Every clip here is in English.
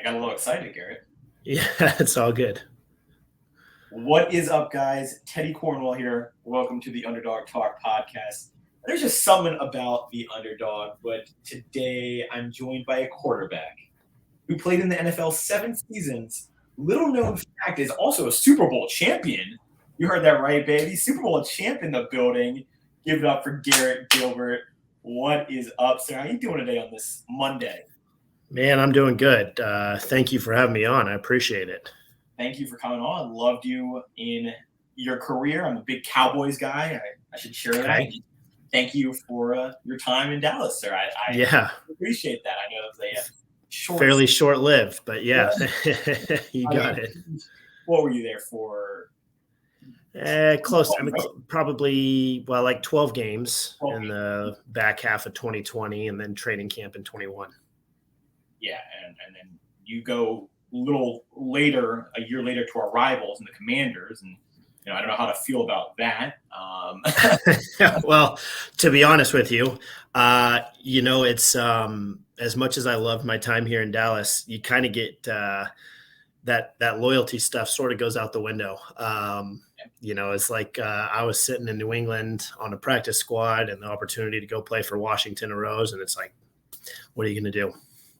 I got a little excited, Garrett. Yeah, it's all good. What is up, guys? Teddy Cornwell here. Welcome to the Underdog Talk podcast. There's just something about the underdog, but today I'm joined by a quarterback who played in the NFL 7 seasons. Little known fact is also a Super Bowl champion. You heard that right, baby. Super Bowl champ in the building. Give it up for Garrett Gilbert. What is up, sir? How you doing today on this Monday? Man, I'm doing good. Thank you for having me on. I appreciate it. Thank you for coming on. Loved you in your career. I'm a big Cowboys guy. I should share that. Thank you for your time in Dallas, sir. I appreciate that. I know it was fairly short-lived, but yeah. You got it. What were you there for? Close. I mean, probably, like 12 games in the back half of 2020 and then training camp in 21. Yeah, and then you go a little later, a year later, to our rivals in the Commanders, and I don't know how to feel about that. Well, to be honest with you, it's as much as I love my time here in Dallas, you kind of get that loyalty stuff sort of goes out the window. It's like I was sitting in New England on a practice squad and the opportunity to go play for Washington arose, and it's like, what are you going to do?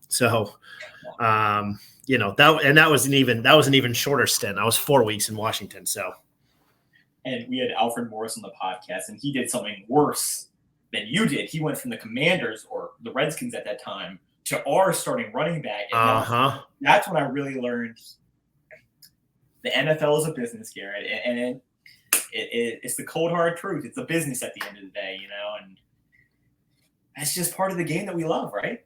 So, that was an even shorter stint. I was 4 weeks in Washington. So, and we had Alfred Morris on the podcast, and he did something worse than you did. He went from the Commanders, or the Redskins at that time, to our starting running back. And that's when I really learned the NFL is a business, Garrett, and it's the cold hard truth. It's a business at the end of the day, and that's just part of the game that we love, right?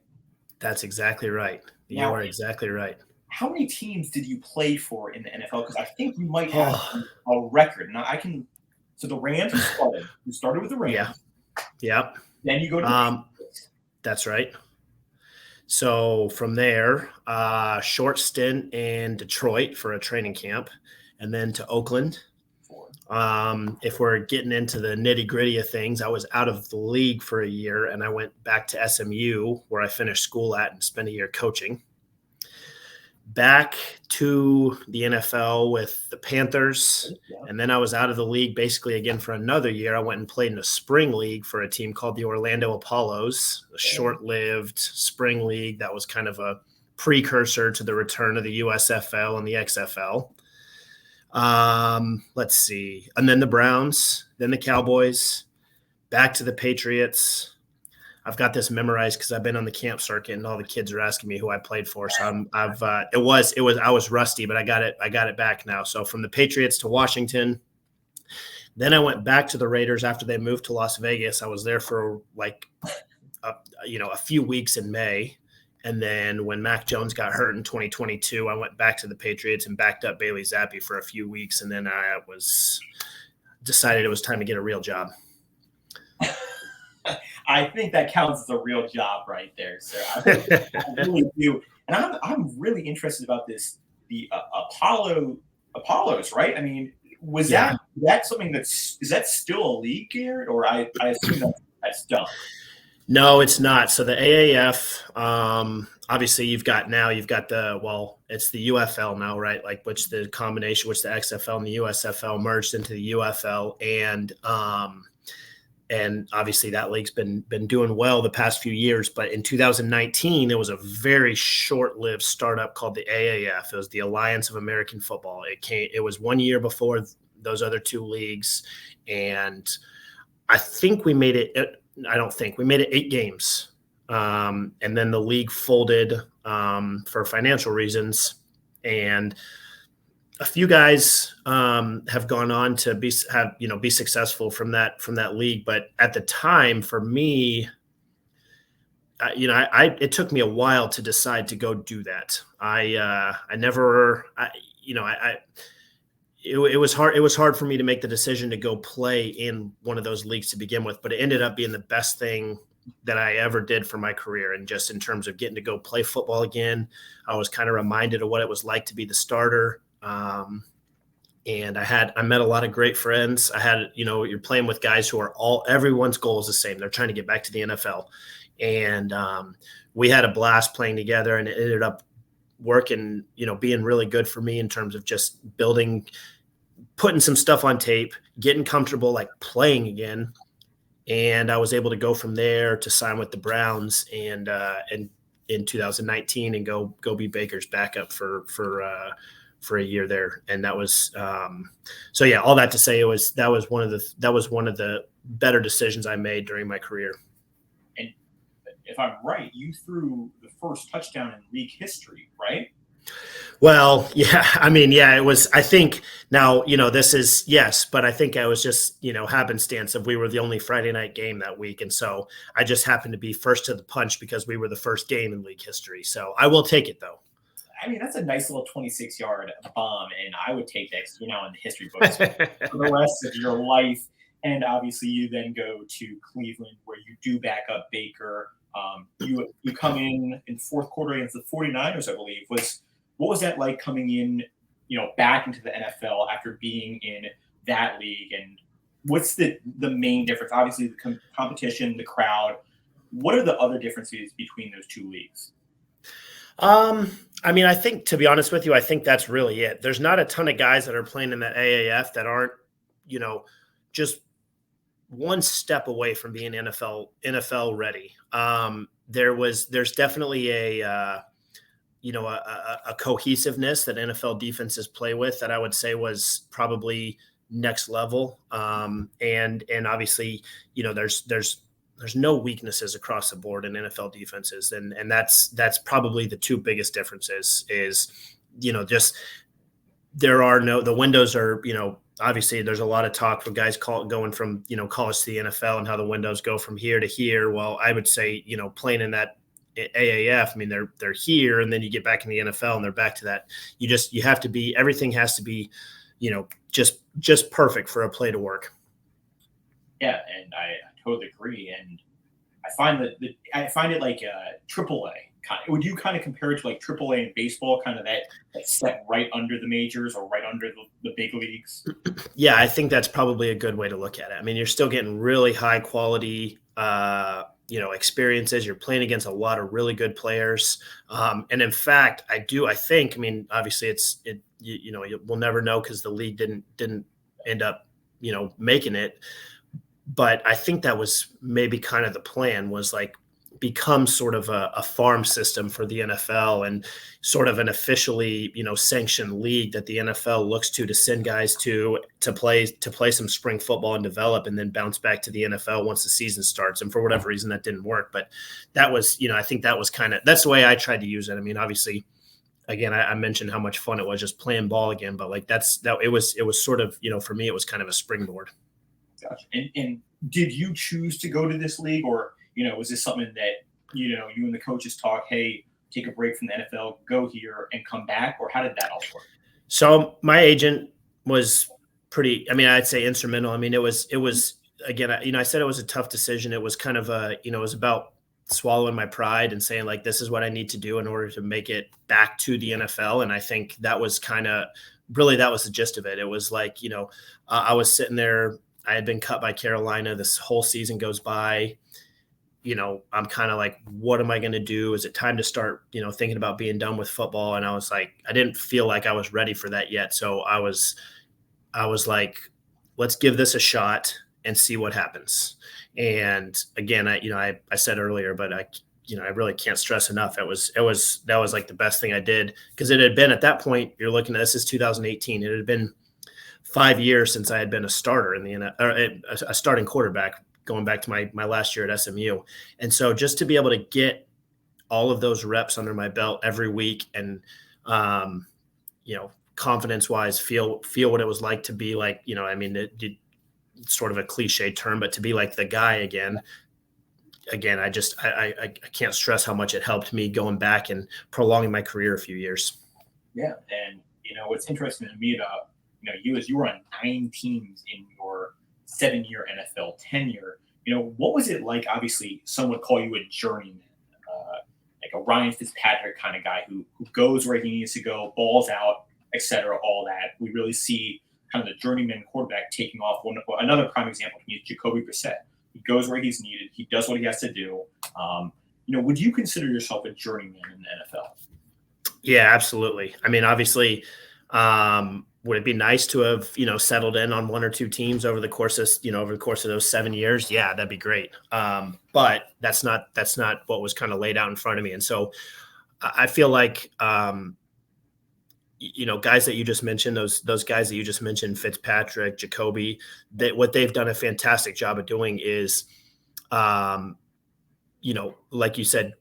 That's exactly right. You are exactly right. How many teams did you play for in the NFL? Because I think you might have a record. Now so the Rams you started with the Rams. Yeah. Yep. Then you go to that's right. So from there, short stint in Detroit for a training camp, and then to Oakland. If we're getting into the nitty-gritty of things, I was out of the league for a year, and I went back to SMU where I finished school at and spent a year coaching. Back to the NFL with the Panthers, and then I was out of the league basically again for another year. I went and played in a spring league for a team called the Orlando Apollos, a short-lived spring league that was kind of a precursor to the return of the USFL and the XFL. Let's see. And then the Browns, then the Cowboys, back to the Patriots. I've got this memorized because I've been on the camp circuit and all the kids are asking me who I played for. So I was rusty, but I got it back now. So from the Patriots to Washington, then I went back to the Raiders after they moved to Las Vegas. I was there for a few weeks in May. And then when Mac Jones got hurt in 2022, I went back to the Patriots and backed up Bailey Zappi for a few weeks. And then I decided it was time to get a real job. I think that counts as a real job right there, sir. I really do. And I'm really interested about this, the Apollos, right? I mean, was that something is that still a league, Garrett? Or I assume that's done. No, it's not. So the AAF, obviously it's the UFL now, right? Like which the XFL and the USFL merged into the UFL, and obviously that league's been doing well the past few years. But in 2019, there was a very short-lived startup called the AAF. It was the Alliance of American Football. It was 1 year before those other two leagues, and I think we made it. I don't think we made it 8 games. And then the league folded for financial reasons. And a few guys have gone on to be successful from that league. But at the time, for me, it took me a while to decide to go do that. It was hard. It was hard for me to make the decision to go play in one of those leagues to begin with, but it ended up being the best thing that I ever did for my career. And just in terms of getting to go play football again, I was kind of reminded of what it was like to be the starter. And I met a lot of great friends. You're playing with guys who are everyone's goal is the same. They're trying to get back to the NFL. And we had a blast playing together, and it ended up working, being really good for me in terms of just putting some stuff on tape, getting comfortable, like playing again. And I was able to go from there to sign with the Browns and in 2019 and go be Baker's backup for a year there. And that was so yeah, all that to say that was one of the better decisions I made during my career. And if I'm right, you threw the first touchdown in league history, right? Well, yeah, I mean, yeah, it was, I think now, this is, yes, but I think I was just, happenstance of we were the only Friday night game that week. And so I just happened to be first to the punch because we were the first game in league history. So I will take it though. I mean, that's a nice little 26-yard bomb, and I would take that in the history books for the rest of your life. And obviously, you then go to Cleveland, where you do back up Baker. You come in fourth quarter against the 49ers, I believe. What was that like coming in, back into the NFL after being in that league? And what's the main difference? Obviously, the competition, the crowd. What are the other differences between those two leagues? I mean, I think, to be honest with you, I think that's really it. There's not a ton of guys that are playing in the AAF that aren't, just one step away from being NFL ready. There's definitely a cohesiveness that NFL defenses play with that I would say was probably next level. And obviously, there's no weaknesses across the board in NFL defenses. And that's probably the two biggest differences is, just the windows are, obviously there's a lot of talk for guys going from, college to the NFL and how the windows go from here to here. Well, I would say, playing in that AAF, I mean, they're here and then you get back in the NFL and they're back to that. You have to be, everything has to be, just perfect for a play to work. Yeah. And I totally agree. And I find it like AAA. Would you kind of compare it to like AAA in baseball, kind of that step right under the majors or right under the big leagues? Yeah, I think that's probably a good way to look at it. I mean, you're still getting really high quality, experiences. You're playing against a lot of really good players. And in fact, I think, I mean, obviously we'll never know because the league didn't end up, making it. But I think that was maybe kind of the plan was like become sort of a farm system for the NFL and sort of an officially, sanctioned league that the NFL looks to send guys to play some spring football and develop and then bounce back to the NFL once the season starts. And for whatever reason that didn't work, but that was, I think that was that's the way I tried to use it. I mean, obviously, again, I mentioned how much fun it was just playing ball again, but like it was sort of, for me, it was kind of a springboard. Gotcha. And did you choose to go to this league, or was this something that you and the coaches talk? Hey, take a break from the NFL, go here, and come back, or how did that all work? So my agent was pretty. I mean, I'd say instrumental. I mean, it was again. I said it was a tough decision. It was kind of it was about swallowing my pride and saying like, this is what I need to do in order to make it back to the NFL. And I think that was that was the gist of it. It was like, I was sitting there. I had been cut by Carolina. This whole season goes by. I'm kind of like, what am I going to do? Is it time to start, thinking about being done with football? And I was like, I didn't feel like I was ready for that yet. So I was like, let's give this a shot and see what happens. And again, I said earlier, but I really can't stress enough. That was like the best thing I did, because it had been at that point, you're looking at, this is 2018. It had been 5 years since I had been a starter in the NFL, a starting quarterback, going back to my last year at SMU. And so just to be able to get all of those reps under my belt every week and, confidence wise, feel what it was like to be like, I mean, it's sort of a cliche term, but to be like the guy again, I can't stress how much it helped me going back and prolonging my career a few years. Yeah. And, what's interesting to me about, you is you were on 9 teams in your 7-year NFL tenure. What was it like? Obviously, some would call you a journeyman, like a Ryan Fitzpatrick kind of guy who goes where he needs to go, balls out, etc. All that. We really see kind of the journeyman quarterback taking off. Another prime example to me is Jacoby Brissett. He goes where he's needed. He does what he has to do. Would you consider yourself a journeyman in the NFL? Yeah, absolutely. I mean, obviously, would it be nice to have, settled in on one or two teams over the course of those 7 years? Yeah, that'd be great. But that's not what was kind of laid out in front of me. And so I feel like, guys that you just mentioned, those guys that you just mentioned, Fitzpatrick, Jacoby, that what they've done a fantastic job of doing is, like you said,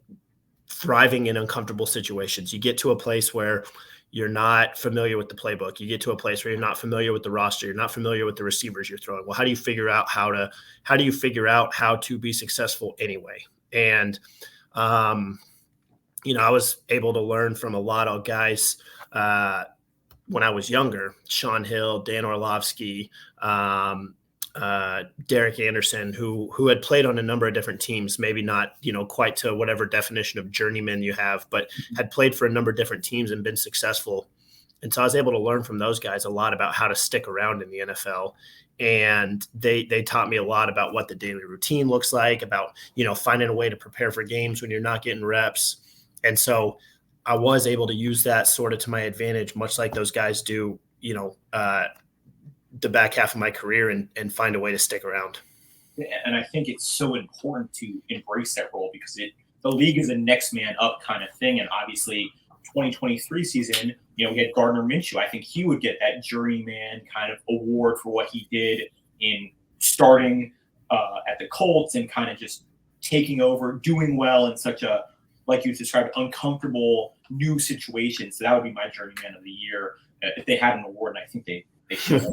thriving in uncomfortable situations. You get to a place where you're not familiar with the playbook. You get to a place where you're not familiar with the roster. You're not familiar with the receivers you're throwing. Well, how do you figure out how to be successful anyway? And, I was able to learn from a lot of guys, when I was younger: Sean Hill, Dan Orlovsky, Derek Anderson, who had played on a number of different teams, maybe not, quite to whatever definition of journeyman you have, but had played for a number of different teams and been successful. And so I was able to learn from those guys a lot about how to stick around in the NFL. And they taught me a lot about what the daily routine looks like, about, finding a way to prepare for games when you're not getting reps. And so I was able to use that sort of to my advantage, much like those guys do, the back half of my career, and find a way to stick around. And I think it's so important to embrace that role because the league is a next man up kind of thing. And obviously 2023 season, we had Gardner Minshew. I think he would get that journeyman kind of award for what he did in starting at the Colts and kind of just taking over, doing well in such a, like you described, uncomfortable new situation. So that would be my journeyman of the year if they had an award. And I think they should.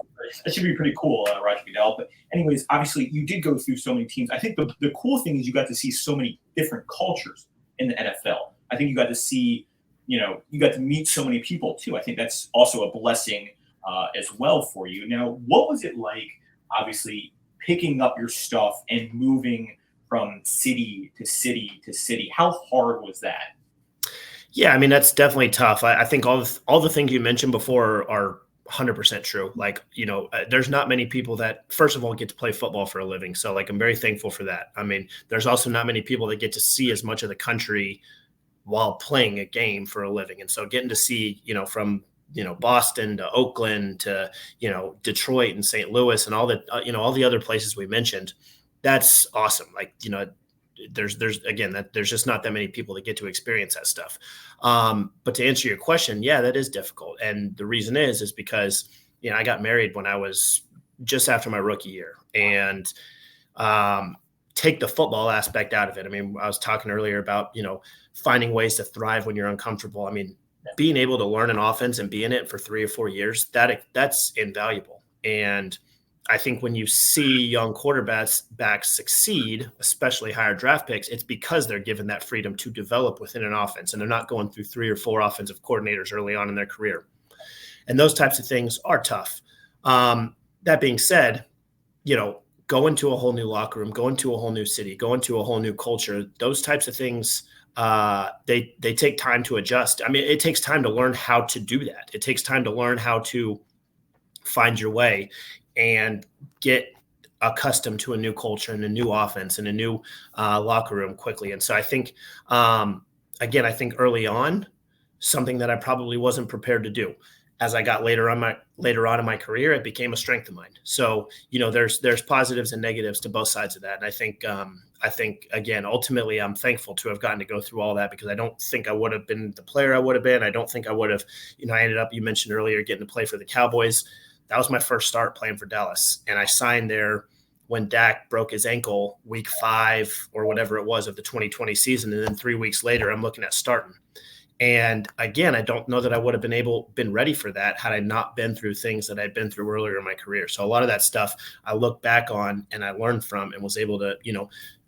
That should be pretty cool, Roger Goodell. But anyways, obviously you did go through so many teams. I think the cool thing is you got to see so many different cultures in the NFL. I think you got to see, you got to meet so many people too. I think that's also a blessing as well for you. Now, what was it like, obviously, picking up your stuff and moving from city to city to city? How hard was that? Yeah, I mean, that's definitely tough. I think all the things you mentioned before are 100% true. Like, there's not many people that, first of all, get to play football for a living. So, like, I'm very thankful for that. I mean, there's also not many people that get to see as much of the country while playing a game for a living. And so getting to see, from, Boston to Oakland to, Detroit and St. Louis and all the other places we mentioned, that's awesome. Like, there's just not that many people that get to experience that stuff. But to answer your question, yeah, that is difficult. And the reason is because, I got married when I was just after my rookie year, and take the football aspect out of it. I mean, I was talking earlier about, finding ways to thrive when you're uncomfortable. I mean, being able to learn an offense and be in it for 3 or 4 years, that's invaluable. And I think when you see young quarterbacks succeed, especially higher draft picks, it's because they're given that freedom to develop within an offense, and they're not going through 3 or 4 offensive coordinators early on in their career. And those types of things are tough. That being said, going to a whole new locker room, going to a whole new city, going to a whole new culture, those types of things, they take time to adjust. I mean, it takes time to learn how to do that. It takes time to learn how to find your way and get accustomed to a new culture and a new offense and a new locker room quickly. And so I think, again, I think early on, something that I probably wasn't prepared to do. As I got later on in my career, it became a strength of mine. So, there's positives and negatives to both sides of that. And I think again, ultimately, I'm thankful to have gotten to go through all that, because I don't think I would have been the player I would have been. I don't think I would have, I ended up, you mentioned earlier, getting to play for the Cowboys. That was my first start playing for Dallas. And I signed there when Dak broke his ankle week 5 or whatever it was of the 2020 season. And then 3 weeks later, I'm looking at starting. And again, I don't know that I would have been ready for that had I not been through things that I'd been through earlier in my career. So a lot of that stuff I look back on and I learned from, and was able to,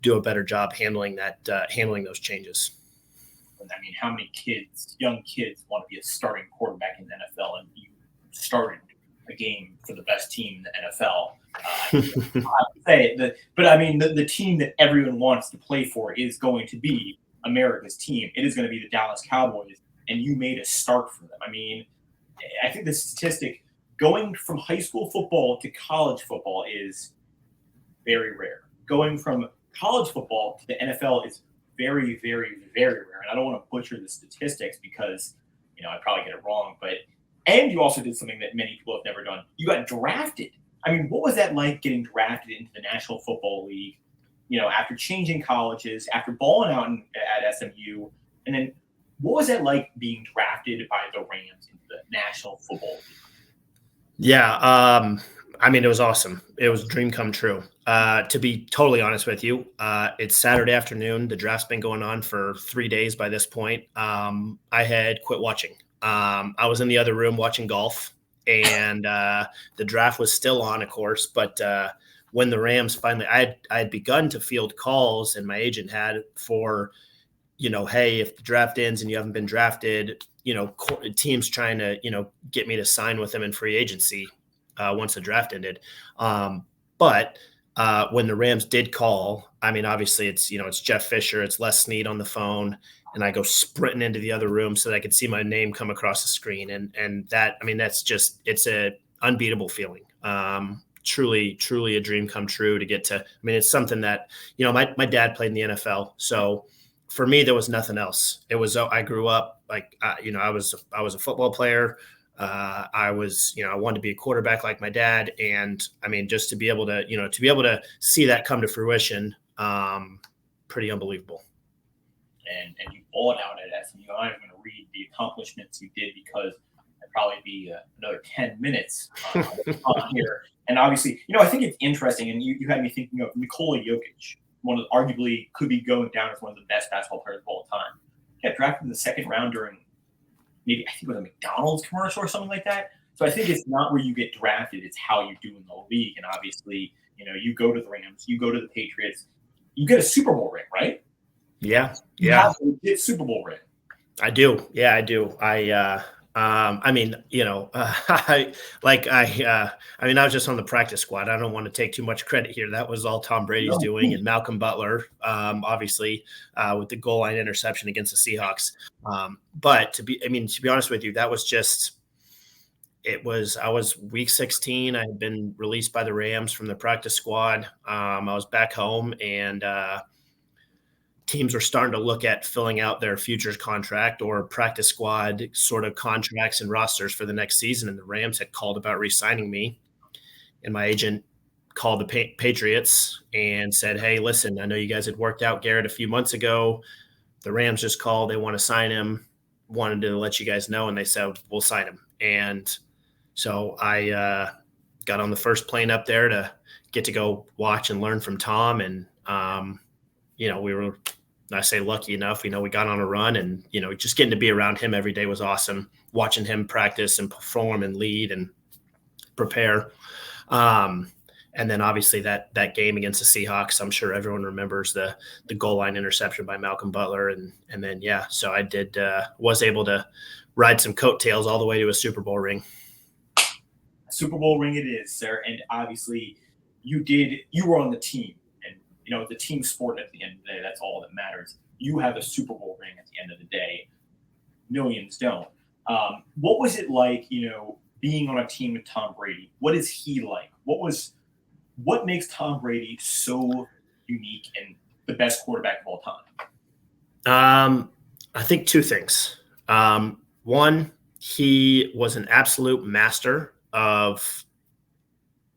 do a better job handling those changes. I mean, how many young kids want to be a starting quarterback in the NFL, and you started a game for the best team in the NFL? I would say that, but I mean, the team that everyone wants to play for is going to be America's team. It is going to be the Dallas Cowboys, and you made a start for them. I mean, I think the statistic going from high school football to college football is very rare. Going from college football to the NFL is very, very, very rare. And I don't want to butcher the statistics because I probably get it wrong, and you also did something that many people have never done. You got drafted. I mean, what was that like getting drafted into the National Football League? After changing colleges, after balling out at SMU, and then what was that like being drafted by the Rams into the National Football League? Yeah, I mean, it was awesome. It was a dream come true. To be totally honest with you, it's Saturday afternoon. The draft's been going on for 3 days by this point. I had quit watching. I was in the other room watching golf, and the draft was still on, of course. But when the Rams finally, I had begun to field calls, and my agent had for, hey, if the draft ends and you haven't been drafted, teams trying to, get me to sign with them in free agency once the draft ended. But when the Rams did call, I mean, obviously it's Jeff Fisher, it's Les Snead on the phone, and I go sprinting into the other room so that I could see my name come across the screen. And that, I mean, that's just, it's a unbeatable feeling. Truly a dream come true to get to. I mean, it's something that, my dad played in the NFL. So for me, there was nothing else. It was, I grew up like, I was a football player. I wanted to be a quarterback like my dad. And I mean, just to be able to see that come to fruition, pretty unbelievable. And you balled out at SMU. I'm going to read the accomplishments you did because it'd probably be another 10 minutes on here. And obviously, I think it's interesting. And you had me thinking of Nikola Jokic, one of arguably could be going down as one of the best basketball players of all time. He got drafted in the second round during maybe, I think it was a McDonald's commercial or something like that. So I think it's not where you get drafted, it's how you do in the league. And obviously, you go to the Rams, you go to the Patriots, you get a Super Bowl ring, right? Yeah. You have a legit Super Bowl ring. I do. Yeah, I do. I mean, I was just on the practice squad. I don't want to take too much credit here. That was all Tom Brady's doing, and Malcolm Butler, obviously, with the goal line interception against the Seahawks. But to be honest with you, that was just, I was week 16. I had been released by the Rams from the practice squad. I was back home, and teams were starting to look at filling out their futures contract or practice squad sort of contracts and rosters for the next season. And the Rams had called about re-signing me. And my agent called the Patriots and said, hey, listen, I know you guys had worked out Garrett a few months ago. The Rams just called. They want to sign him. Wanted to let you guys know. And they said, we'll sign him. And so I got on the first plane up there to get to go watch and learn from Tom. And, we were, I say lucky enough, we got on a run, and, just getting to be around him every day was awesome. Watching him practice and perform and lead and prepare. And then obviously that game against the Seahawks, I'm sure everyone remembers the goal line interception by Malcolm Butler. And then, so I was able to ride some coattails all the way to a Super Bowl ring. A Super Bowl ring it is, sir. And obviously you were on the team. It's a team sport at the end of the day. That's all that matters. You have a Super Bowl ring at the end of the day. Millions don't. What was it like, being on a team with Tom Brady? What is he like? What makes Tom Brady so unique and the best quarterback of all time? I think two things. One, he was an absolute master of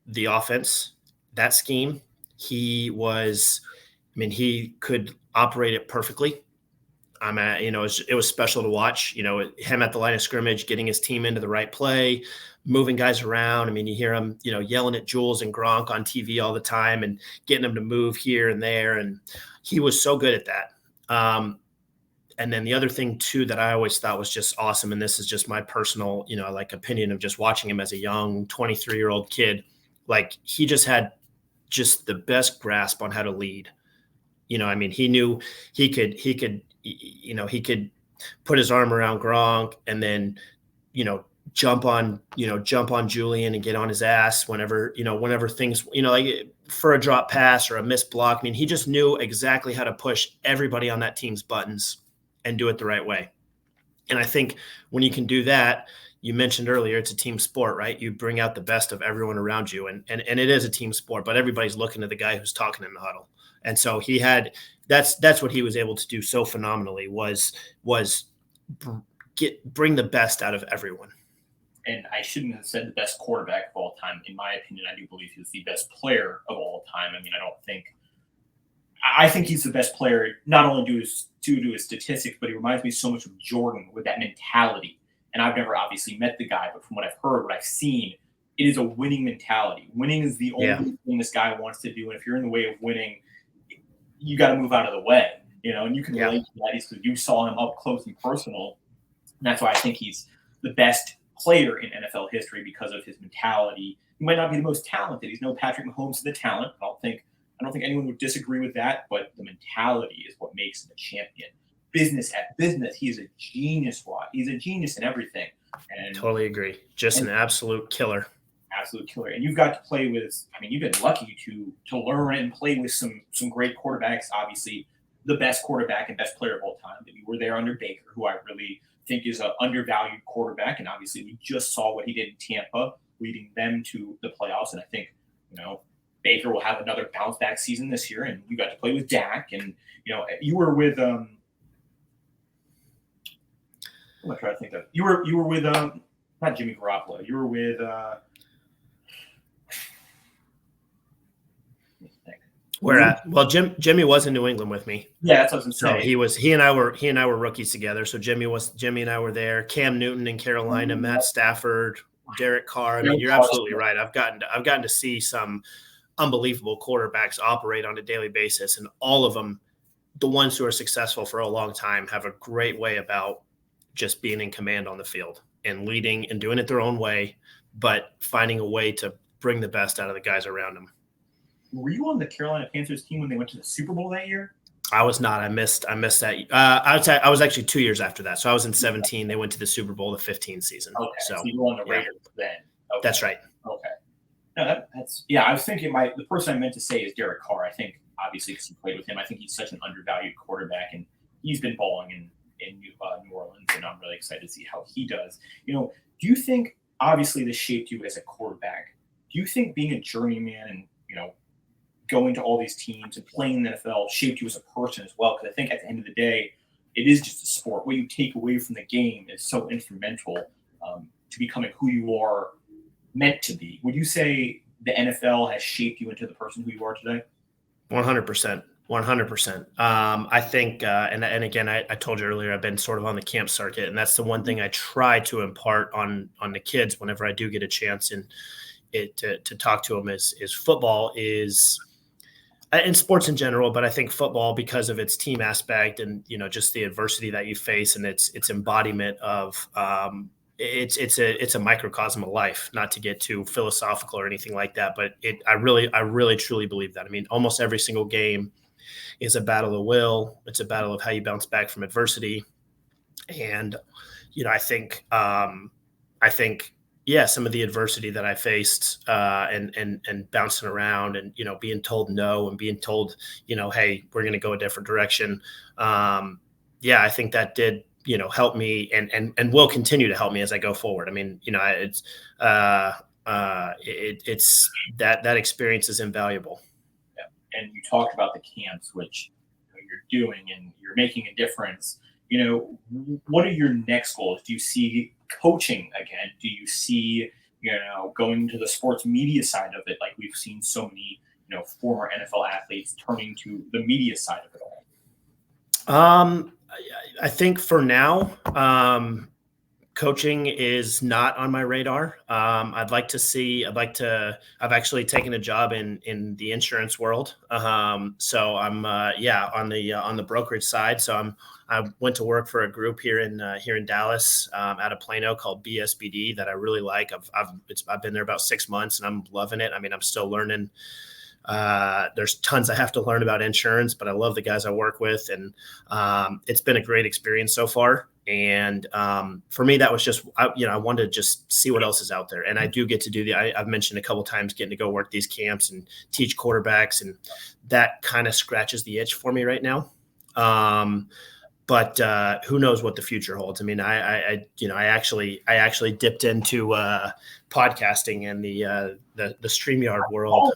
the offense, that scheme. He could operate it perfectly. It was special to watch, him at the line of scrimmage, getting his team into the right play, moving guys around. I mean, you hear him, yelling at Jules and Gronk on TV all the time and getting them to move here and there. And he was so good at that. And then the other thing too, that I always thought was just awesome. And this is just my personal, opinion of just watching him as a young 23-year-old kid. Like, he just had just the best grasp on how to lead. He knew he could put his arm around Gronk and then, jump on Julian and get on his ass whenever things, like for a drop pass or a missed block. He just knew exactly how to push everybody on that team's buttons and do it the right way. And I think when you can do that, you mentioned earlier, it's a team sport, right? You bring out the best of everyone around you, and it is a team sport, but everybody's looking at the guy who's talking in the huddle. And so that's what he was able to do so phenomenally was bring the best out of everyone. And I shouldn't have said the best quarterback of all time. In my opinion, I do believe he's the best player of all time. I mean, I think he's the best player, not only due to his statistics, but he reminds me so much of Jordan with that mentality. And I've never obviously met the guy, but from what I've heard, what I've seen, it is a winning mentality. Winning is the only thing this guy wants to do. And if you're in the way of winning, you got to move out of the way, and you can relate to that because you saw him up close and personal. And that's why I think he's the best player in NFL history because of his mentality. He might not be the most talented. He's no Patrick Mahomes of the talent. I don't think anyone would disagree with that, but the mentality is what makes him a champion. Business at business, he's a genius. He's a genius in everything. And totally agree. Just an absolute killer. Absolute killer. And you've got to play with, you've been lucky to learn and play with some great quarterbacks. Obviously, the best quarterback and best player of all time. That you were there under Baker, who I really think is an undervalued quarterback. And obviously, we just saw what he did in Tampa, leading them to the playoffs. And I think, Baker will have another bounce back season this year. And you got to play with Dak. And, you were with, I'm trying to think of, you were with, not Jimmy Garoppolo. You were with, Where at? Well, Jimmy was in New England with me. Yeah, that's what I was saying. So he and I were rookies together. So Jimmy and I were there. Cam Newton in Carolina, Matt Stafford, Derek Carr. I mean, you're absolutely right. I've gotten to see some unbelievable quarterbacks operate on a daily basis, and all of them, the ones who are successful for a long time, have a great way about just being in command on the field and leading and doing it their own way, but finding a way to bring the best out of the guys around them. Were you on the Carolina Panthers team when they went to the Super Bowl that year? I was not. I missed that. I was actually 2 years after that. So I was in 17. They went to the Super Bowl the 15 season. Okay, so you were on the Raiders then. Okay. That's right. Okay. No, that's I was thinking the person I meant to say is Derek Carr. I think obviously because he played with him, I think he's such an undervalued quarterback, and he's been balling in New Orleans, and I'm really excited to see how he does. Do you think obviously this shaped you as a quarterback? Do you think being a journeyman and going to all these teams and playing in the NFL shaped you as a person as well? Because I think at the end of the day, it is just a sport. What you take away from the game is so instrumental to becoming who you are meant to be. Would you say the NFL has shaped you into the person who you are today? 100%. 100%. I think, and again, I told you earlier, I've been sort of on the camp circuit, and that's the one thing I try to impart on the kids whenever I do get a chance to talk to them is football is, and sports in general, but I think football, because of its team aspect and just the adversity that you face and its embodiment of it's a microcosm of life. Not to get too philosophical or anything like that, but I really truly believe that. I mean, almost every single game is a battle of will. It's a battle of how you bounce back from adversity, and I think some of the adversity that I faced and bouncing around and, being told no and being told, hey, we're going to go a different direction. I think that did, help me and will continue to help me as I go forward. I mean, it's that experience is invaluable. Yeah. And you talked about the camps, which you're doing, and you're making a difference. What are your next goals? Do you see coaching again? Do you see, going to the sports media side of it, like we've seen so many, former NFL athletes turning to the media side of it all? I think for now, coaching is not on my radar. I've actually taken a job in the insurance world. So I'm, on the brokerage side. So I went to work for a group here in Dallas, out of Plano, called BSBD, that I really like. I've been there about 6 months and I'm loving it. I mean, I'm still learning. There's tons I have to learn about insurance, but I love the guys I work with, and it's been a great experience so far. And for me, that was just, I wanted to just see what else is out there. And I do get to do I've mentioned a couple of times getting to go work these camps and teach quarterbacks, and that kind of scratches the itch for me right now. but who knows what the future holds? I mean, I actually dipped into podcasting and the StreamYard world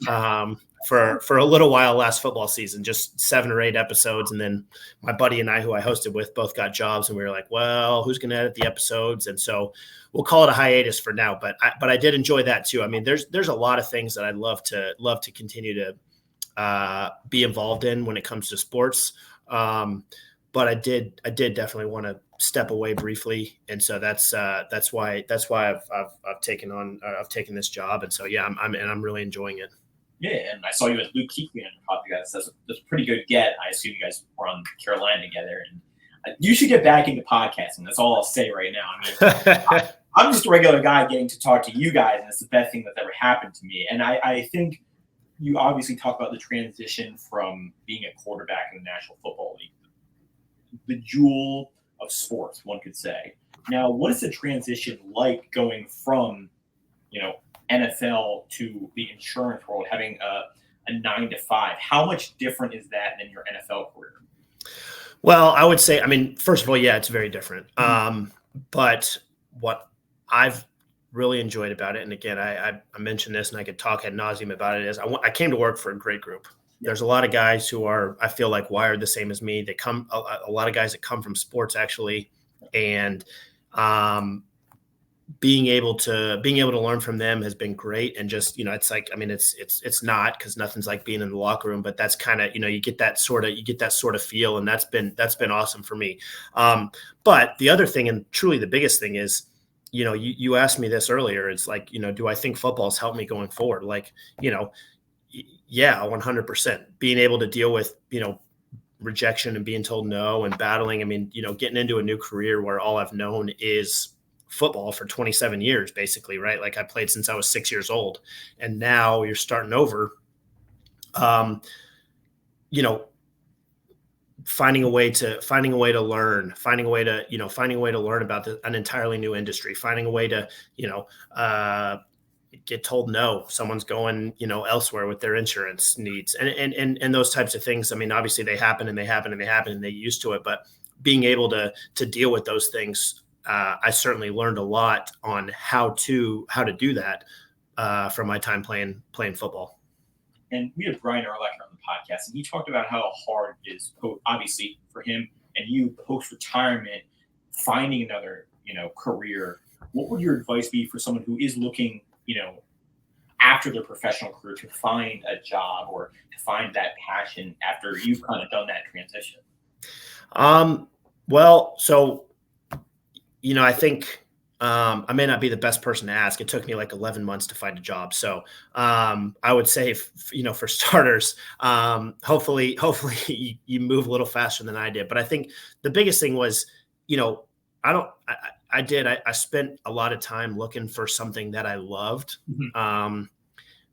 for a little while last football season, just 7 or 8 episodes, and then my buddy and I, who I hosted with, both got jobs, and we were like, well, who's going to edit the episodes? And so we'll call it a hiatus for now. But I did enjoy that too. I mean, there's a lot of things that I'd love to continue to be involved in when it comes to sports. But I did definitely want to step away briefly, and so that's why I've taken this job, and so yeah, I'm really enjoying it. Yeah, and I saw you with Luke Kuechly on your podcast. That's a pretty good get. I assume you guys were on Carolina together, and you should get back into podcasting. That's all I'll say right now. I mean, I'm just a regular guy getting to talk to you guys, and it's the best thing that's ever happened to me. And I think you obviously talk about the transition from being a quarterback in the National Football League, the jewel of sports, one could say. Now, what is the transition like going from, NFL to the insurance world, having a 9 to 5? How much different is that than your NFL career? Well, I would say, I mean, first of all, yeah, it's very different. But what I've really enjoyed about it, and again, I mentioned this and I could talk ad nauseum about it, is I came to work for a great group. There's a lot of guys who are, I feel like, wired the same as me. They come, a lot of guys that come from sports actually, and being able to learn from them has been great. And just, it's like, I mean, it's not, because nothing's like being in the locker room, but that's kind of, you get that sort of feel, and that's been awesome for me. But the other thing, and truly the biggest thing, is, you asked me this earlier. It's like, do I think football's helped me going forward? Like, yeah, 100%. Being able to deal with, rejection and being told no and battling. I mean, getting into a new career where all I've known is football for 27 years, basically, right? Like, I played since I was 6 years old, and now you're starting over. Finding a way to learn, finding a way to learn about an entirely new industry, finding a way to, get told no, someone's going, elsewhere with their insurance needs, and those types of things. I mean, obviously they happen and they get used to it, but being able to deal with those things, I certainly learned a lot on how to do that from my time playing football. And we had Brian Urlacher on the podcast, and he talked about how hard it is, obviously for him and you, post-retirement, finding another, career. What would your advice be for someone who is looking, after their professional career, to find a job or to find that passion after you've kind of done that transition? Well, so, I think I may not be the best person to ask. It took me like 11 months to find a job. So I would say, for starters, hopefully you move a little faster than I did. But I think the biggest thing was, I spent a lot of time looking for something that I loved. Mm-hmm.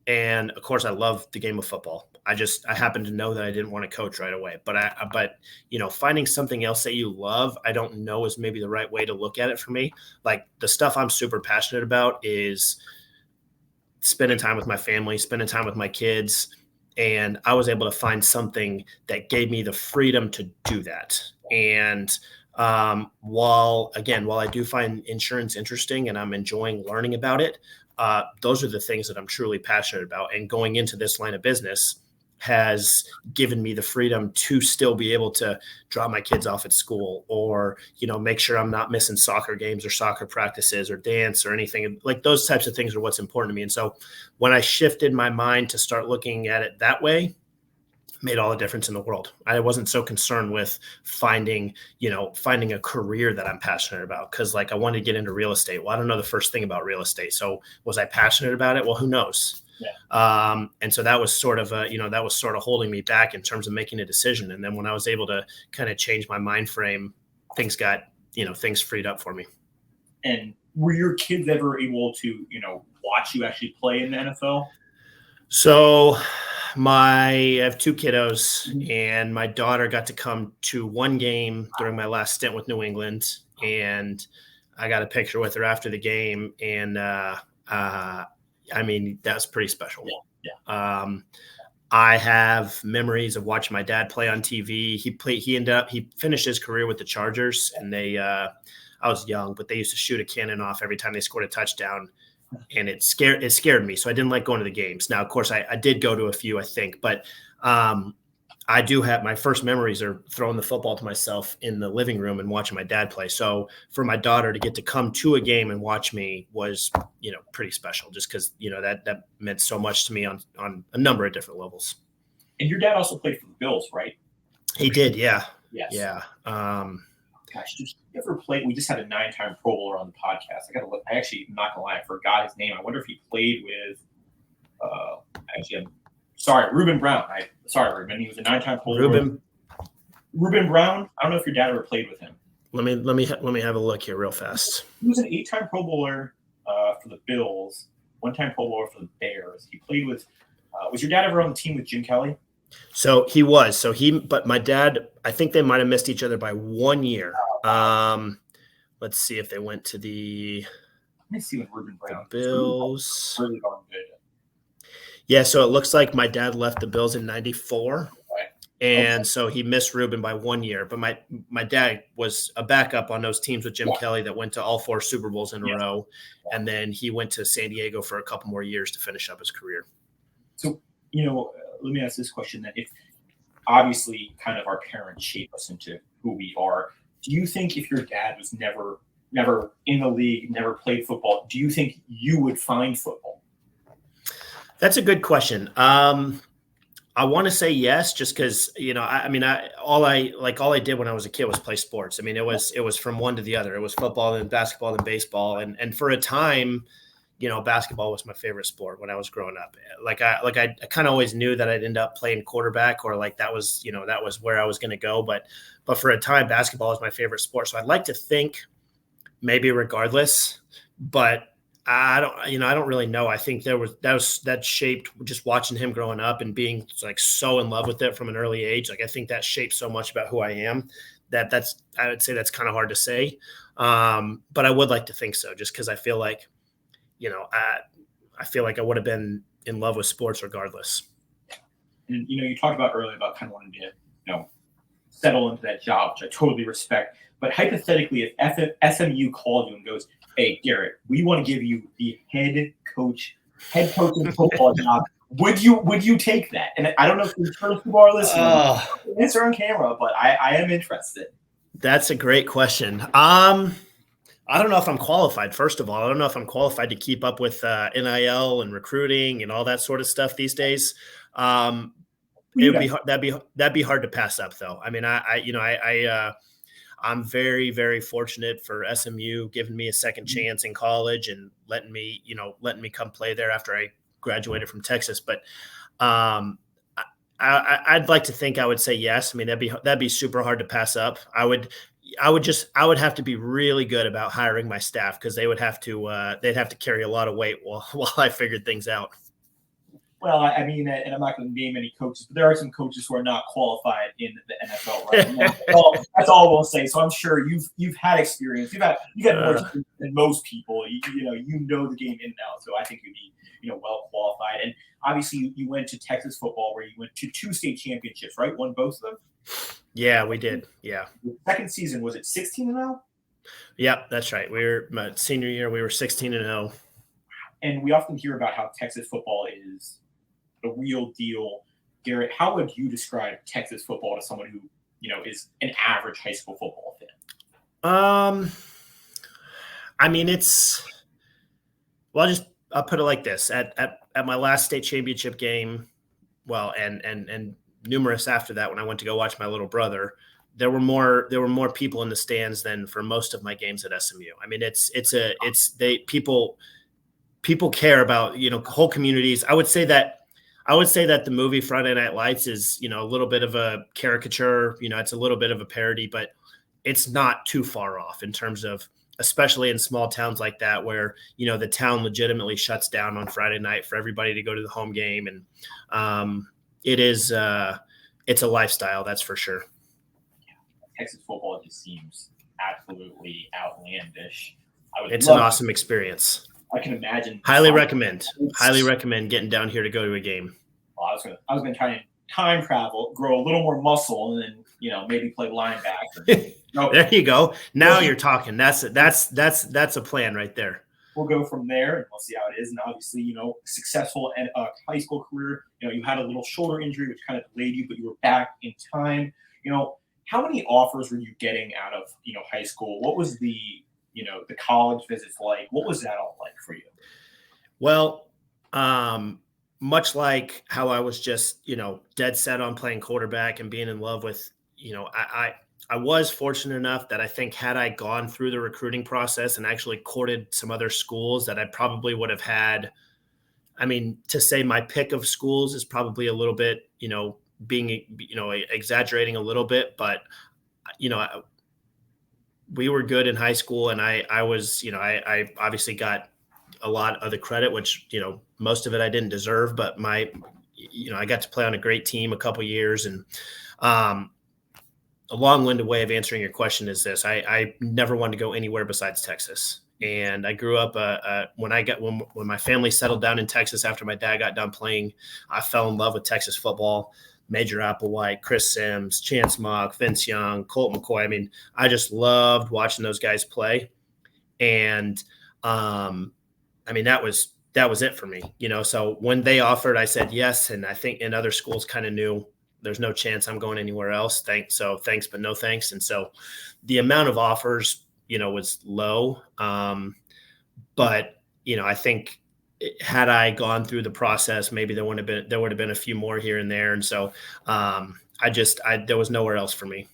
And of course I love the game of football. I happened to know that I didn't want to coach right away, but finding something else that you love, I don't know is maybe the right way to look at it for me. Like, the stuff I'm super passionate about is spending time with my family, spending time with my kids. And I was able to find something that gave me the freedom to do that. And while I do find insurance interesting and I'm enjoying learning about it, those are the things that I'm truly passionate about. And going into this line of business has given me the freedom to still be able to drop my kids off at school, or, make sure I'm not missing soccer games or soccer practices or dance or anything. Like, those types of things are what's important to me. And so when I shifted my mind to start looking at it that way, made all the difference in the world. I wasn't so concerned with finding a career that I'm passionate about, because, like, I wanted to get into real estate. Well, I don't know the first thing about real estate. So was I passionate about it? Well, who knows? Yeah. And so that was sort of holding me back in terms of making a decision. And then when I was able to kind of change my mind frame, things freed up for me. And were your kids ever able to, watch you actually play in the NFL? So I have 2 kiddos, and my daughter got to come to one game during my last stint with New England, and I got a picture with her after the game, and I mean, that's pretty special. Yeah. I have memories of watching my dad play on TV. He finished his career with the Chargers, and I was young, but they used to shoot a cannon off every time they scored a touchdown, and it scared me. So I didn't like going to the games. Now, of course, I did go to a few, I think, but I do have my first memories are throwing the football to myself in the living room and watching my dad play. So for my daughter to get to come to a game and watch me was, pretty special, just because, that meant so much to me on a number of different levels. And your dad also played for the Bills, right? He did. Yeah. Yes. Yeah. Gosh, did you ever play? We just had a 9-time Pro Bowler on the podcast. I got to look. I actually, I'm not gonna lie, I forgot his name. I wonder if he played with. Ruben Brown. Sorry, Ruben. He was a 9-time Pro Bowler. Ruben Brown. I don't know if your dad ever played with him. Let me have a look here real fast. He was an 8-time Pro Bowler for the Bills, 1-time Pro Bowler for the Bears. He played with. Was your dad ever on the team with Jim Kelly? So he was. But my dad, I think they might have missed each other by 1 year. Let's see if they went to the. Let me see with Ruben Brown. Bills. Really going good. Yeah, so it looks like my dad left the Bills in '94, and so he missed Ruben by 1 year. But my dad was a backup on those teams with Jim Kelly that went to all 4 Super Bowls in a row, and then he went to San Diego for a couple more years to finish up his career. So, let me ask this question: that if obviously kind of our parents shape us into who we are, do you think if your dad was never in the league, never played football, do you think you would find football? That's a good question. I want to say yes, just because all I did when I was a kid was play sports. I mean, it was from one to the other. It was football, then basketball, then baseball, and for a time, basketball was my favorite sport when I was growing up. I kind of always knew that I'd end up playing quarterback, or that was where I was going to go. But for a time, basketball was my favorite sport. So I'd like to think maybe regardless, but I don't really know. I think that shaped just watching him growing up and being so in love with it from an early age. I think that shaped so much about who I am I would say that's kind of hard to say. But I would like to think so, just because I feel like, I feel like I would have been in love with sports regardless. And, you talked about earlier about kind of wanting to, settle into that job, which I totally respect. But hypothetically, if SMU called you and goes, "Hey, Garrett, we want to give you the head coach of football job," would you take that? And I don't know if the people are listening. Answer on camera, but I am interested. That's a great question. I don't know if I'm qualified. First of all, I don't know if I'm qualified to keep up with NIL and recruiting and all that sort of stuff these days. It would be that'd be hard to pass up, though. I mean, I'm very, very fortunate for SMU giving me a second chance in college and letting me come play there after I graduated from Texas. But I'd like to think I would say yes. I mean, that'd be super hard to pass up. I would have to be really good about hiring my staff, because they'd have to carry a lot of weight while I figured things out. Well, I mean, and I'm not going to name any coaches, but there are some coaches who are not qualified in the NFL right now. That's all we'll say. So I'm sure you've had experience. You've had more experience than most people. You know the game in and out. So I think you'd be well qualified. And obviously, you went to Texas football, where you went to 2 state championships, right? Won both of them. Yeah, we did. Yeah. The second season, was it 16-0? Yeah, that's right. My senior year, we were 16-0. And we often hear about how Texas football is the real deal. Garrett, how would you describe Texas football to someone who, is an average high school football fan? I mean, I'll put it like this. At my last state championship game, well, and numerous after that, when I went to go watch my little brother, there were more people in the stands than for most of my games at SMU. I mean, people care about, whole communities. I would say that the movie Friday Night Lights is, a little bit of a caricature, it's a little bit of a parody, but it's not too far off in terms of, especially in small towns like that, where, the town legitimately shuts down on Friday night for everybody to go to the home game. And it's a lifestyle, that's for sure. Texas football just seems absolutely outlandish. It's an awesome experience. I can imagine. Highly recommend getting down here to go to a game. well, I was gonna try and time travel, grow a little more muscle, and then maybe play linebacker. No, There you go. Now you're talking. That's a plan right there. We'll go from there and we'll see how it is. And obviously, successful high school career. You had a little shoulder injury, which kind of delayed you, but you were back in time. How many offers were you getting out of, high school? What was the college visits like? What was that all like for you? Well, much like how I was just, dead set on playing quarterback and being in love with, I was fortunate enough that I think had I gone through the recruiting process and actually courted some other schools that I probably would have had. I mean, to say my pick of schools is probably a little bit, being, exaggerating a little bit, but, we were good in high school and I was, I obviously got a lot of the credit, which, most of it I didn't deserve, but I got to play on a great team a couple years. And, a long-winded way of answering your question is this: I never wanted to go anywhere besides Texas. And I grew up when my family settled down in Texas after my dad got done playing. I fell in love with Texas football. Major Applewhite, Chris Sims, Chance Mock, Vince Young, Colt McCoy. I mean, I just loved watching those guys play. And that was it for me. So when they offered, I said yes. And I think in other schools kind of knew there's no chance I'm going anywhere else. Thanks, but no thanks. And so the amount of offers, was low. But, I think had I gone through the process, maybe there would have been a few more here and there. And so there was nowhere else for me.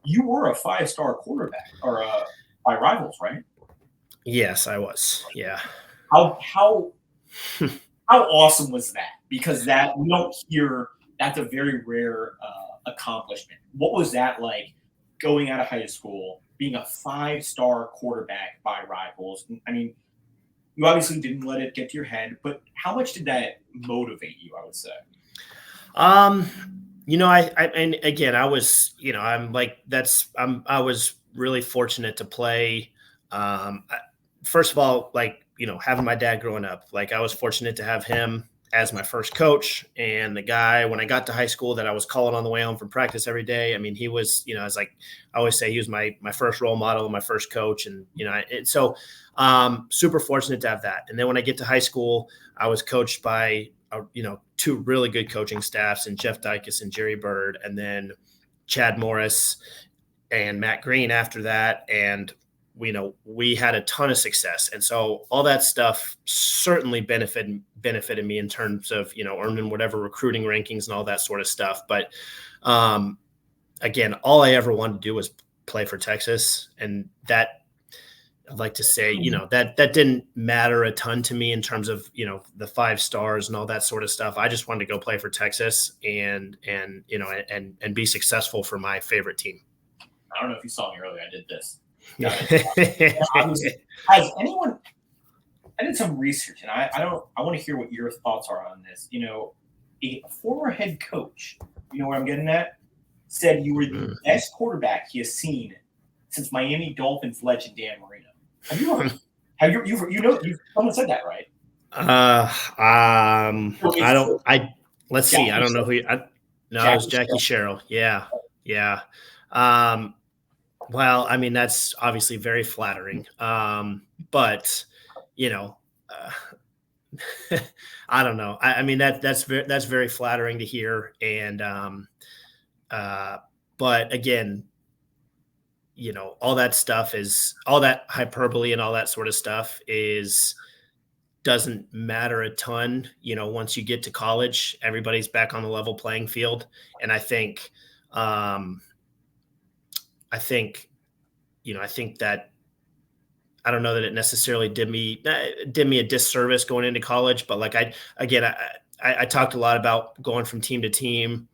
You were a 5-star quarterback or by Rivals, right? Yes, I was. Yeah. How awesome was that? Because that we don't hear. That's a very rare accomplishment. What was that like going out of high school, being a 5-star quarterback by Rivals? I mean, you obviously didn't let it get to your head, but how much did that motivate you, I would say? And again, I was, I was really fortunate to play. First of all, having my dad growing up, I was fortunate to have him as my first coach, and the guy when I got to high school that I was calling on the way home from practice every day. I mean, he was, I always say he was my first role model, my first coach. And, super fortunate to have that. And then when I get to high school, I was coached by, two really good coaching staffs, and Jeff Dykes and Jerry Bird, and then Chad Morris and Matt Green after that. And, we had a ton of success. And so all that stuff certainly benefited me in terms of, earning whatever recruiting rankings and all that sort of stuff. But again, all I ever wanted to do was play for Texas. And that, I'd like to say, that didn't matter a ton to me in terms of, the 5 stars and all that sort of stuff. I just wanted to go play for Texas and be successful for my favorite team. I don't know if you saw me earlier. I did this. Has anyone? I did some research, and I want to hear what your thoughts are on this. A former head coach, where I'm getting at, said you were the best quarterback he has seen since Miami Dolphins legend Dan Marino. Someone said that, right? Let's see. I don't know who. It was Jackie Sherrill. Yeah. Well, I mean, that's obviously very flattering. But, I don't know. I mean, that's very flattering to hear. And, but again, all that stuff all that hyperbole and all that sort of stuff doesn't matter a ton. Once you get to college, everybody's back on the level playing field. And I think that I don't know that it necessarily did me a disservice going into college, but I talked a lot about going from team to team,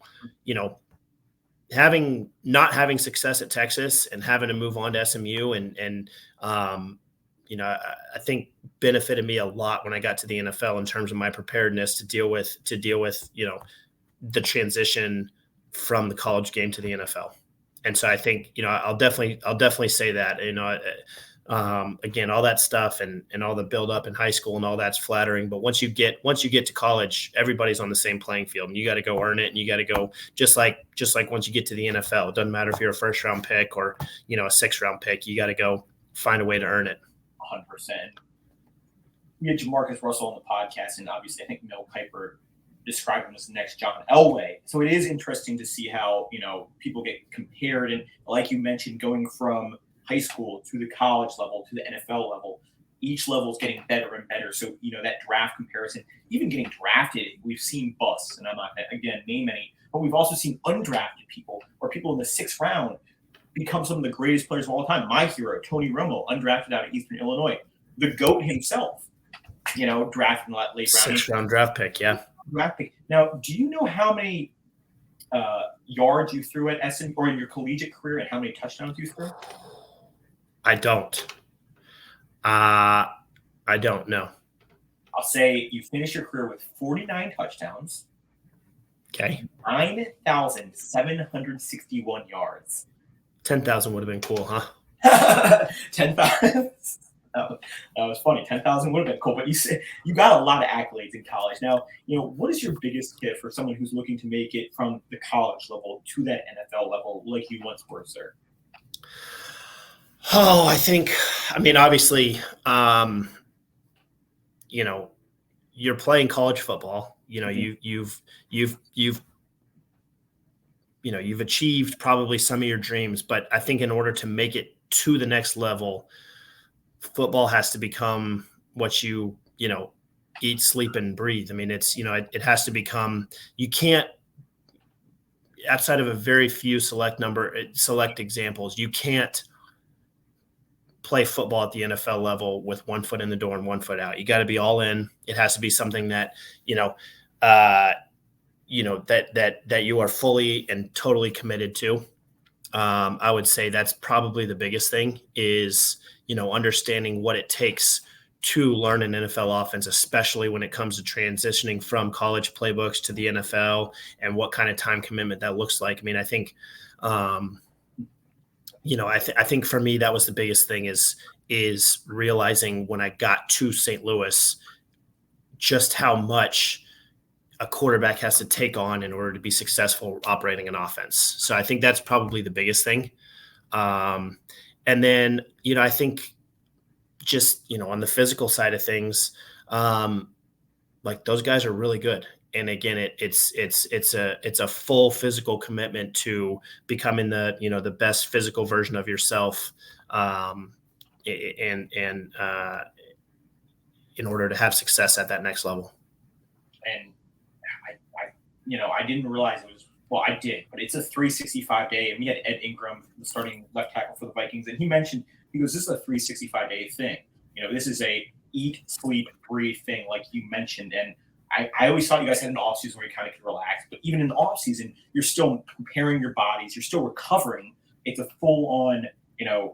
not having success at Texas and having to move on to SMU and I think benefited me a lot when I got to the NFL in terms of my preparedness to deal with the transition from the college game to the NFL. And so I think, I'll definitely say that, Again, all that stuff and all the build up in high school and all that's flattering. But once you get to college, everybody's on the same playing field, and you got to go earn it. And you got to go just like once you get to the NFL, it doesn't matter if you're a first round pick or, a 6th round pick, you got to go find a way to earn it. 100%. We had Jamarcus Russell on the podcast, and obviously I think Mel Kiper described him as the next John Elway. So it is interesting to see how, people get compared. And like you mentioned, going from high school to the college level to the NFL level, each level is getting better and better. So, that draft comparison, even getting drafted, we've seen busts, and I'm not going to, again, name any, but we've also seen undrafted people or people in the 6th round become some of the greatest players of all time. My hero, Tony Romo, undrafted out of Eastern Illinois. The GOAT himself, drafted in late round. 6th round draft pick, yeah. Draft pick. Now, do you know how many yards you threw at SM or in your collegiate career and how many touchdowns you threw? I don't. I don't know. I'll say you finished your career with 49 touchdowns. Okay. 9,761 yards. 10,000 would have been cool, huh? 10,000. That was funny. 10,000 would have been cool, but you got a lot of accolades in college. Now, what is your biggest tip for someone who's looking to make it from the college level to that NFL level like you once were, sir? Oh, obviously, you're playing college football. You've achieved probably some of your dreams, but I think in order to make it to the next level, football has to become what you eat, sleep, and breathe. It has to become. You can't, outside of a very few select examples, you can't play football at the NFL level with one foot in the door and one foot out. You got to be all in. It has to be something that, that you are fully and totally committed to. I would say that's probably the biggest thing is, understanding what it takes to learn an NFL offense, especially when it comes to transitioning from college playbooks to the NFL and what kind of time commitment that looks like. I think, I think for me, that was the biggest thing is realizing when I got to St. Louis, just how much a quarterback has to take on in order to be successful operating an offense. So I think that's probably the biggest thing. And then, I think just, on the physical side of things, like those guys are really good. And again, it's a full physical commitment to becoming the best physical version of yourself, and in order to have success at that next level. And I didn't realize it was. Well, I did, but it's a 365 day, and we had Ed Ingram, the starting left tackle for the Vikings, and he goes, "This is a 365 day thing. This is a eat, sleep, breathe thing, like you mentioned." And I always thought you guys had an off season where you kind of could relax, but even in the off season, you're still preparing your bodies, you're still recovering. It's a full on,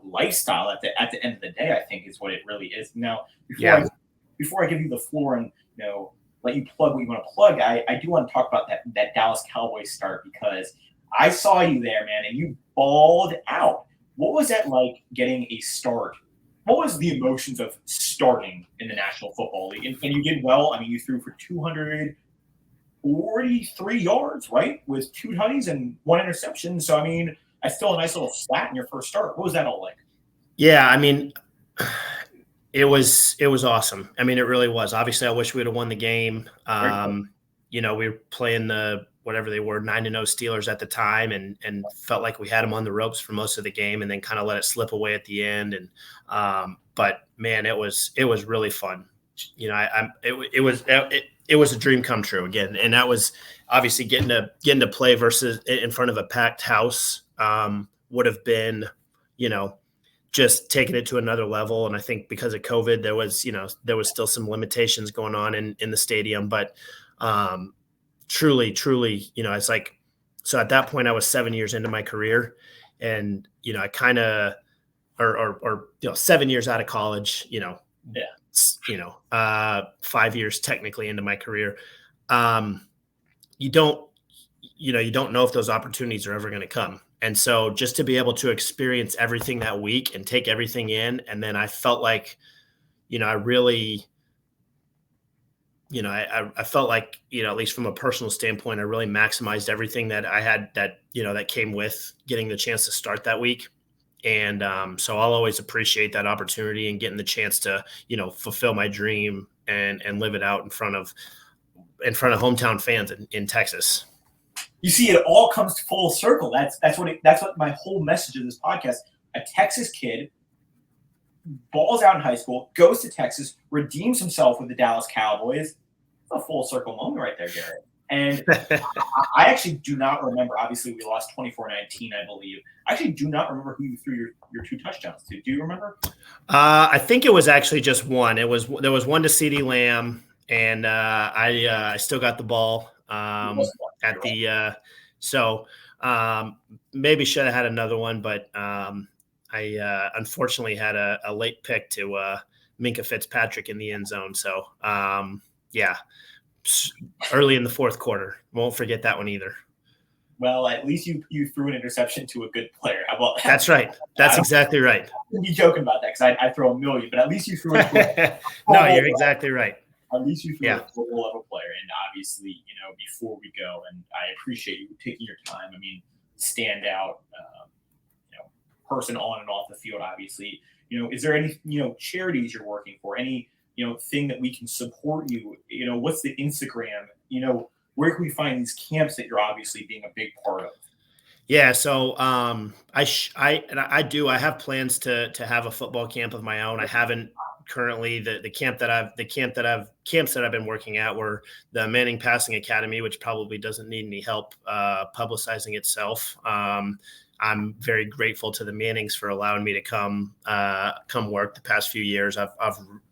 lifestyle at the end of the day. I think is what it really is. Now, before I give you the floor and let you plug what you want to plug, I do want to talk about that Dallas Cowboys start, because I saw you there, man, and you balled out. What was that like getting a start? What was the emotions of starting in the National Football League? And you did well. You threw for 243 yards, right? With 2 tutties and 1 interception. So, that's still a nice little stat in your first start. What was that all like? Yeah, it was awesome. It really was. Obviously, I wish we would have won the game. We were playing the whatever they were 9-0 Steelers at the time, and felt like we had them on the ropes for most of the game, and then kind of let it slip away at the end. And but man, it was really fun. It was a dream come true again, and that was obviously getting to play versus in front of a packed house would have been, just taking it to another level. And I think because of COVID, there was still some limitations going on in the stadium, but truly, it's like, so at that point I was 7 years into my career, and, I kind of, or 7 years out of college, 5 years technically into my career. You don't know if those opportunities are ever going to come. And so just to be able to experience everything that week and take everything in, and then I felt like, I really, I felt like, at least from a personal standpoint, I really maximized everything that I had that came with getting the chance to start that week. And so I'll always appreciate that opportunity and getting the chance to, fulfill my dream and live it out in front of hometown fans in Texas. You see, it all comes full circle. That's what my whole message of this podcast. A Texas kid balls out in high school, goes to Texas, redeems himself with the Dallas Cowboys. It's a full circle moment right there, Garrett. And I actually do not remember. Obviously, we lost 24-19, I believe. I actually do not remember who you threw your 2 touchdowns to. Do you remember? I think it was actually just one. There was one to CeeDee Lamb, and I still got the ball at the so maybe should have had another one, but I unfortunately had a late pick to Minkah Fitzpatrick in the end zone. So early in the fourth quarter. Won't forget that one either. Well, at least you threw an interception to a good player. How about that? That's right. That's exactly right. I wouldn't be joking about that because I throw a million, but at least you threw it. No, you're exactly right. At least you threw a full level player. And obviously, before we go, and I appreciate you taking your time. I mean, stand out, person on and off the field, obviously. Is there any, charities you're working for? Any, thing that we can support you? What's the Instagram? Where can we find these camps that you're obviously being a big part of? Yeah, so I have plans to have a football camp of my own. I haven't currently. The camps that I've been working at were the Manning Passing Academy, which probably doesn't need any help publicizing itself. I'm very grateful to the Mannings for allowing me to come work the past few years. I've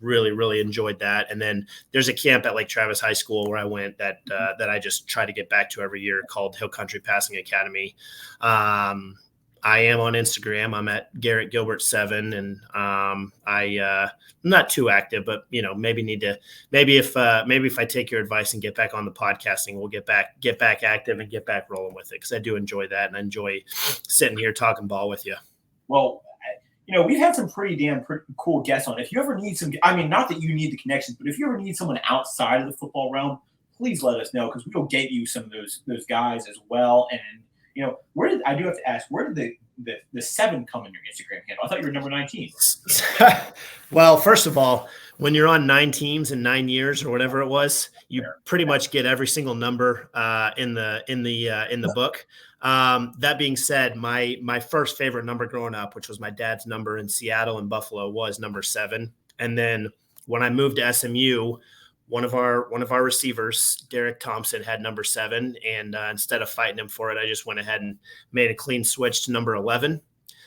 really, really enjoyed that. And then there's a camp at Lake Travis High School where I went that I just try to get back to every year called Hill Country Passing Academy. I am on Instagram. I'm at Garrett Gilbert 7, and I'm not too active, but maybe if I take your advice and get back on the podcasting, we'll get back active and get back rolling with it, because I do enjoy that, and I enjoy sitting here talking ball with you. Well, we've had some pretty cool guests on. If you ever need not that you need the connections, but if you ever need someone outside of the football realm, please let us know, because we'll get you some of those guys as well. And where did the 7 come in your Instagram handle? I thought you were number 19. Well, first of all, when you're on 9 teams in 9 years or whatever it was, you pretty much get every single number in the book. That being said, my first favorite number growing up, which was my dad's number in Seattle and Buffalo, was number 7. And then when I moved to SMU, one of our receivers, Derek Thompson, had number 7, and instead of fighting him for it, I just went ahead and made a clean switch to number 11.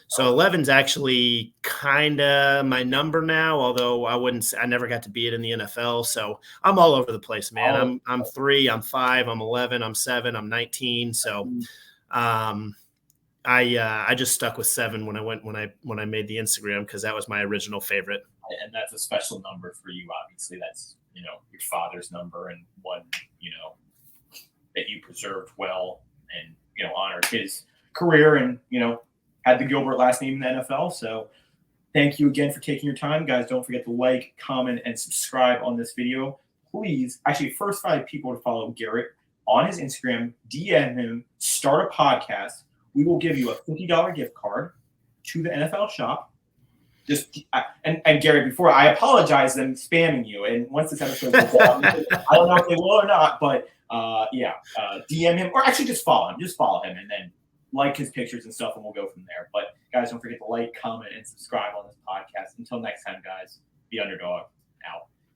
So 11's actually kind of my number now, although I never got to be it in the NFL. So I'm all over the place, man. I'm 3, I'm 5, I'm 11, I'm 7, I'm 19. So I just stuck with 7 when I made the Instagram, because that was my original favorite. And that's a special number for you. Obviously, that's your father's number, and one that you preserved well, and honored his career, and had the Gilbert last name in the NFL. So thank you again for taking your time, guys. Don't forget to like, comment, and subscribe on this video. Please, actually, first 5 people to follow Garrett on his Instagram, DM him, start a podcast. We will give you a $50 gift card to the NFL shop. And Gary, before I apologize them spamming you, and once this episode goes out, I don't know if they will or not, but DM him, or actually just follow him. Just follow him, and then like his pictures and stuff, and we'll go from there. But guys, don't forget to like, comment, and subscribe on this podcast. Until next time, guys, the Underdog out.